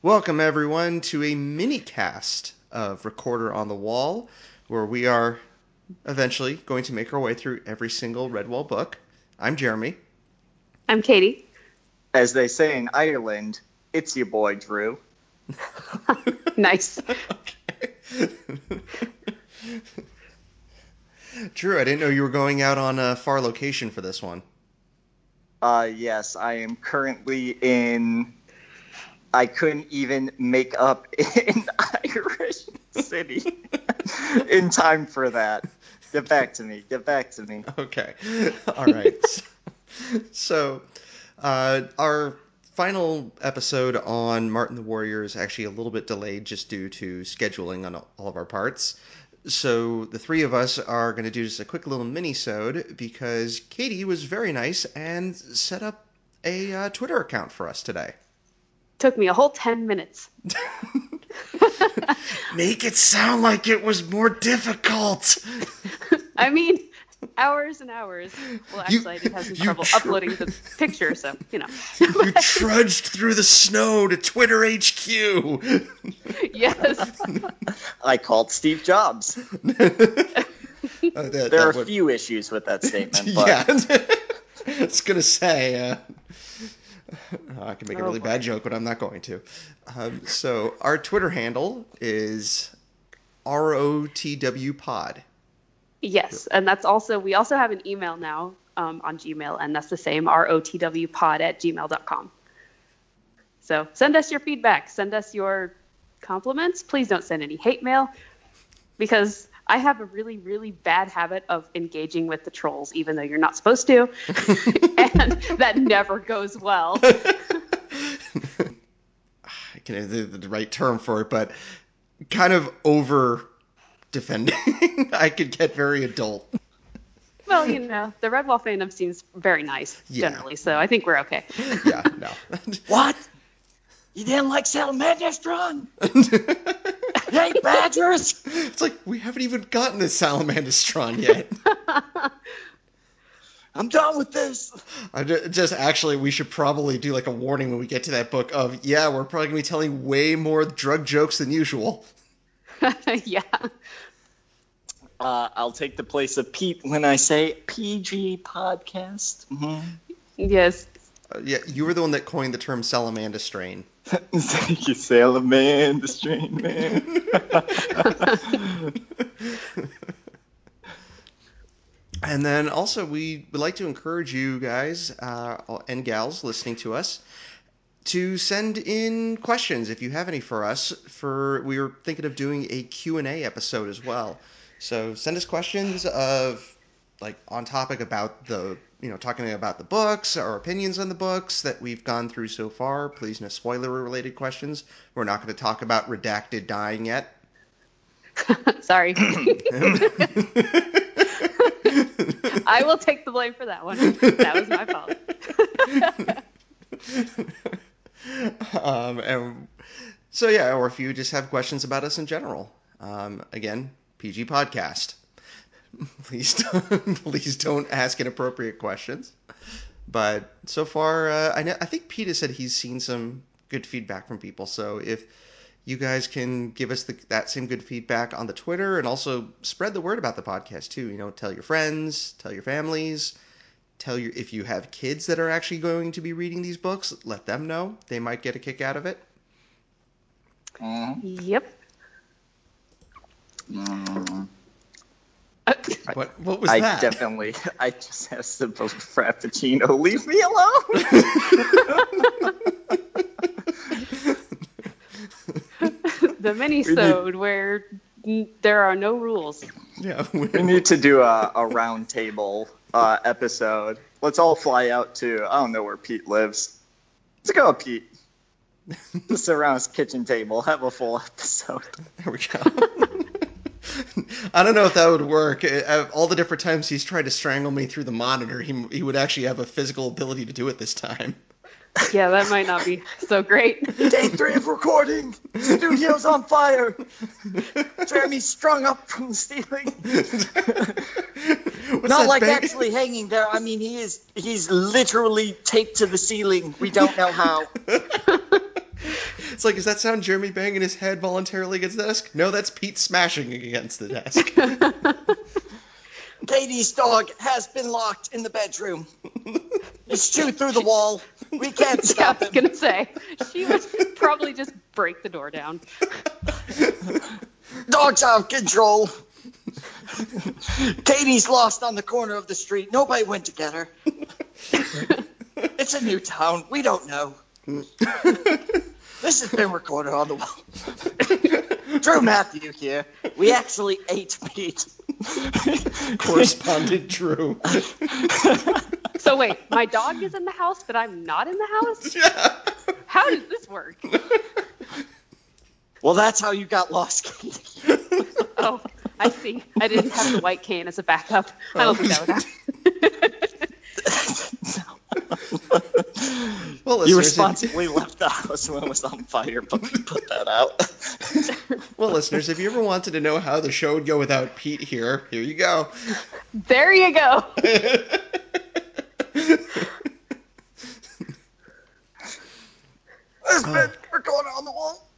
Welcome, everyone, to a mini-cast of Recorder on the Wall, where we are eventually going to make our way through every single Redwall book. I'm Jeremy. I'm Katie. As they say in Ireland, it's your boy, Drew. Nice. Okay. Drew, I didn't know you were going out on a far location for this one. Yes, I am currently in... I couldn't even make up an Irish city in time for that. Get back to me. Okay. All right. So, our final episode on Martin the Warrior is actually a little bit delayed just due to scheduling on all of our parts. So the three of us are going to do just a quick little mini-sode because Katie was very nice and set up a Twitter account for us today. Took me a whole 10 minutes. Make it sound like it was more difficult. I mean, hours and hours. Well, actually, I did have some trouble uploading the picture, so, you know. You trudged through the snow to Twitter HQ. Yes. I called Steve Jobs. There are a few issues with that statement, but... Yeah. I was going to say... I can make a really bad joke, but I'm not going to. So our Twitter handle is ROTWpod. Yes, and that's also, we also have an email now on Gmail, and that's the same, rotwpod@gmail.com. So send us your feedback, send us your compliments. Please don't send any hate mail, because I have a really, really bad habit of engaging with the trolls, even though you're not supposed to, and that never goes well. I can't have the right term for it, but kind of over defending. I could get very adult. Well, you know, the Redwall fandom seems very nice, generally, so I think we're okay. Yeah, no. What? You didn't like Salamandastron? Hey, Badgers! It's like, we haven't even gotten to Salamandastron yet. I'm done with this. Actually, we should probably do like a warning when we get to that book of, yeah, we're probably going to be telling way more drug jokes than usual. Yeah. I'll take the place of Pete when I say PG podcast. Mm-hmm. Yes. Yeah, you were the one that coined the term Salamandastrain. Thank you, Salamandastrain, man. And then also, we would like to encourage you guys and gals listening to us to send in questions if you have any for us. We were thinking of doing a Q&A episode as well. So send us questions on topic about talking about the books, our opinions on the books that we've gone through so far. Please, no spoiler-related questions. We're not going to talk about Redacted dying yet. Sorry. I will take the blame for that one. That was my fault. Or if you just have questions about us in general. Again, PG Podcast. Please don't ask inappropriate questions. But so far, I think Pete has said he's seen some good feedback from people. So if you guys can give us that same good feedback on the Twitter, and also spread the word about the podcast too. You know, tell your friends, tell your families, if you have kids that are actually going to be reading these books, let them know. They might get a kick out of it. Yep. What was that? I just asked the Frappuccino, leave me alone. The Minisode where there are no rules. Yeah, we need to do a round table episode. Let's all fly out to, I don't know where Pete lives. Let's go, Pete. Just around his kitchen table, have a full episode. There we go. I don't know if that would work. All the different times he's tried to strangle me through the monitor, he would actually have a physical ability to do it this time. Yeah, that might not be so great. Day 3 of recording. Studio's on fire. Jeremy's strung up from the ceiling. Not like actually hanging there. I mean, he's literally taped to the ceiling. We don't know how. It's like, does that sound Jeremy banging his head voluntarily against the desk? No, that's Pete smashing against the desk. Katie's dog has been locked in the bedroom. He's chewed through the wall. We can't stop I was him. going to say, she would probably just break the door down. Dog's out of control. Katie's lost on the corner of the street. Nobody went to get her. It's a new town. We don't know. This has been recorded on the wall. Drew Matthew here. We actually ate Pete. Correspondent Drew. So wait, my dog is in the house, but I'm not in the house? Yeah. How does this work? Well, that's how you got lost, Katie. Oh, I see. I didn't have the white cane as a backup. I don't think that would happen. Well, You listeners, responsibly left the house when it was on fire, but we put that out. well, listeners, if you ever wanted to know how the show would go without Pete here you go. There you go. This bitch, we're going on the wall.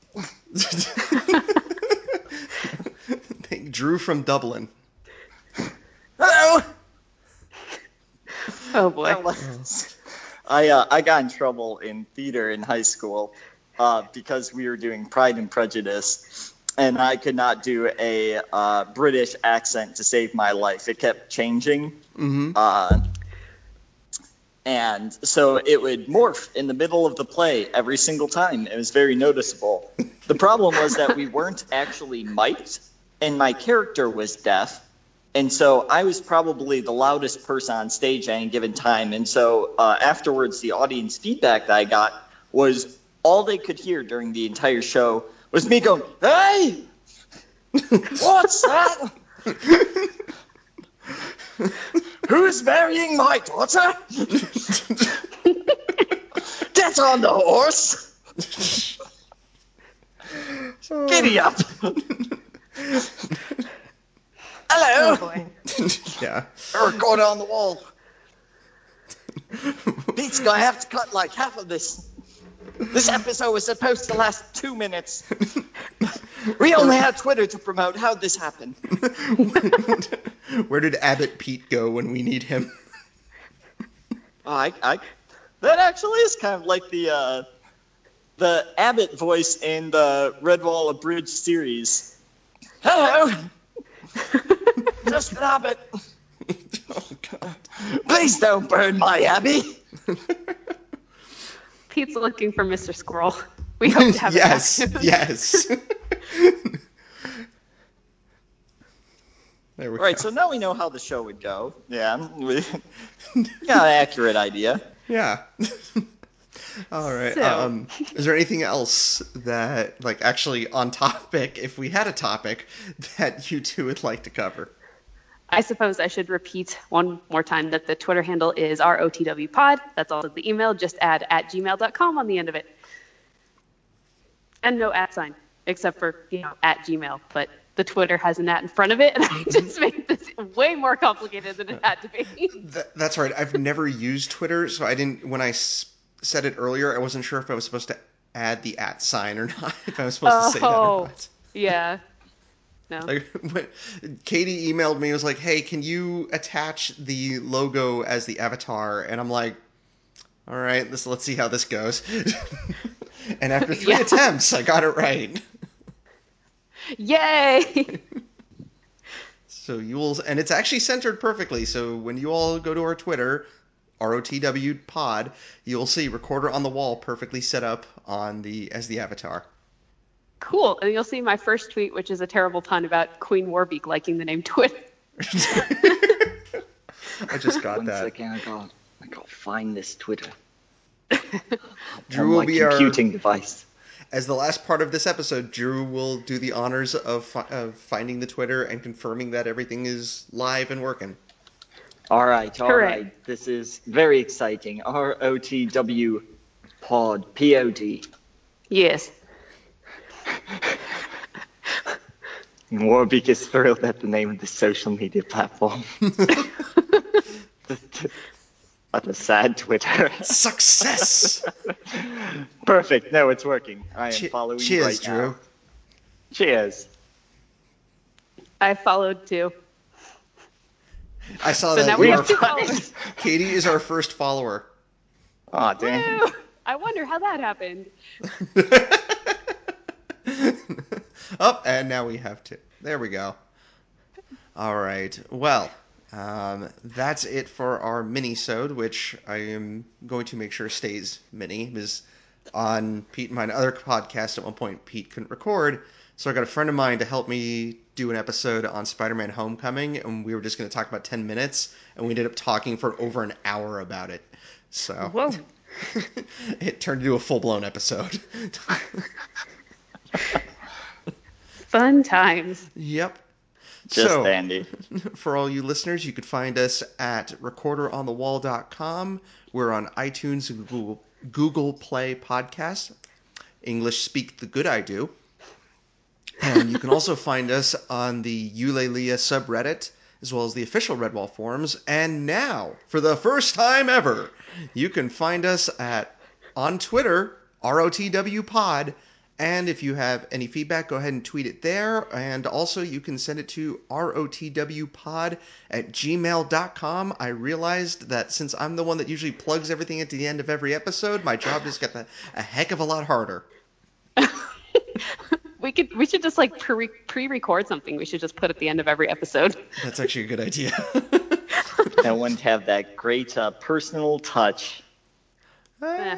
Thank Drew from Dublin. Hello. Oh boy. I got in trouble in theater in high school because we were doing Pride and Prejudice, and I could not do a British accent to save my life. It kept changing. Mm-hmm. And so it would morph in the middle of the play every single time. It was very noticeable. The problem was that we weren't actually mic'd, and my character was deaf. And so I was probably the loudest person on stage at any given time. And so afterwards, the audience feedback that I got was all they could hear during the entire show was me going, "Hey, what's that? Who's marrying my daughter? Get on the horse. Giddy up. Hello." Oh boy. Yeah. Or going on the wall. Pete's gonna have to cut like half of this. This episode was supposed to last 2 minutes. We only had Twitter to promote. How'd this happen? Where did Abbot Pete go when we need him? Oh, that actually is kind of like the Abbot voice in the Redwall Abridged series. Hello. Just an Abbot. Oh, God. Please don't burn my abbey. Pete's looking for Mr. Squirrel. We hope to have Yes, it back. yes. There we Right, go. so now we know how the show would go. Yeah, we got an accurate idea. Yeah. All right. So- Is there anything else that, like, actually on topic, if we had a topic, that you two would like to cover? I suppose I should repeat one more time that the Twitter handle is ROTWpod. That's also the email. Just add @gmail.com on the end of it. And no @ sign, except for, @Gmail. But the Twitter has an @ in front of it, and I just made this way more complicated than it had to be. That's right. I've never used Twitter, so I didn't, when I said it earlier, I wasn't sure if I was supposed to add the @ sign or not, if I was supposed to say that or not. Yeah. No. Like, when Katie emailed me, was like, "Hey, can you attach the logo as the avatar?" And I'm like, "All right, let's see how this goes." And after 3 attempts, I got it right. Yay! So and it's actually centered perfectly. So when you all go to our Twitter, ROTW pod, you'll see Recorder on the Wall perfectly set up as the avatar. Cool. And you'll see my first tweet, which is a terrible pun about Queen Warbeak liking the name Twitter. I just got One that. second, I got find this Twitter. Drew on will my be computing device. As the last part of this episode, Drew will do the honors of finding the Twitter and confirming that everything is live and working. All right. Hooray. This is very exciting. ROTW pod, POD. Yes. Warbeak is thrilled at the name of the social media platform. The sad Twitter. Success! Perfect. No, it's working. I am following cheers, right Drew. now. Cheers. I followed too. I saw So that. now we have 2 followers. Katie is our first follower. Aw, damn. Woo! I wonder how that happened. Oh, and now we have 2. There we go. All right. Well, that's it for our mini-sode, which I am going to make sure stays mini, because on Pete and my other podcast at one point, Pete couldn't record, so I got a friend of mine to help me do an episode on Spider-Man Homecoming, and we were just going to talk about 10 minutes, and we ended up talking for over an hour about it. So Whoa. it turned into a full-blown episode. Fun times. Yep. Just dandy. For all you listeners, you could find us at recorderonthewall.com. We're on iTunes and Google Play Podcasts. English Speak the Good I Do. And you can also find us on the Eulalia subreddit, as well as the official Redwall forums. And now, for the first time ever, you can find us on Twitter, ROTWPod. And if you have any feedback, go ahead and tweet it there. And also, you can send it to rotwpod@gmail.com. I realized that since I'm the one that usually plugs everything at the end of every episode, my job just got a heck of a lot harder. We should just like pre-record something. We should just put at the end of every episode. That's actually a good idea. That wouldn't have that great personal touch. I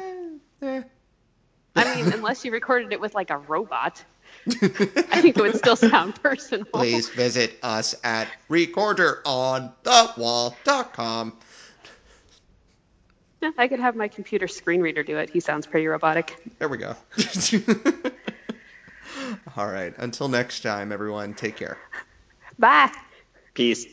mean, unless you recorded it with like a robot, I think it would still sound personal. Please visit us at recorderonthewall.com. Yeah, I could have my computer screen reader do it. He sounds pretty robotic. There we go. All right. Until next time, everyone, take care. Bye. Peace.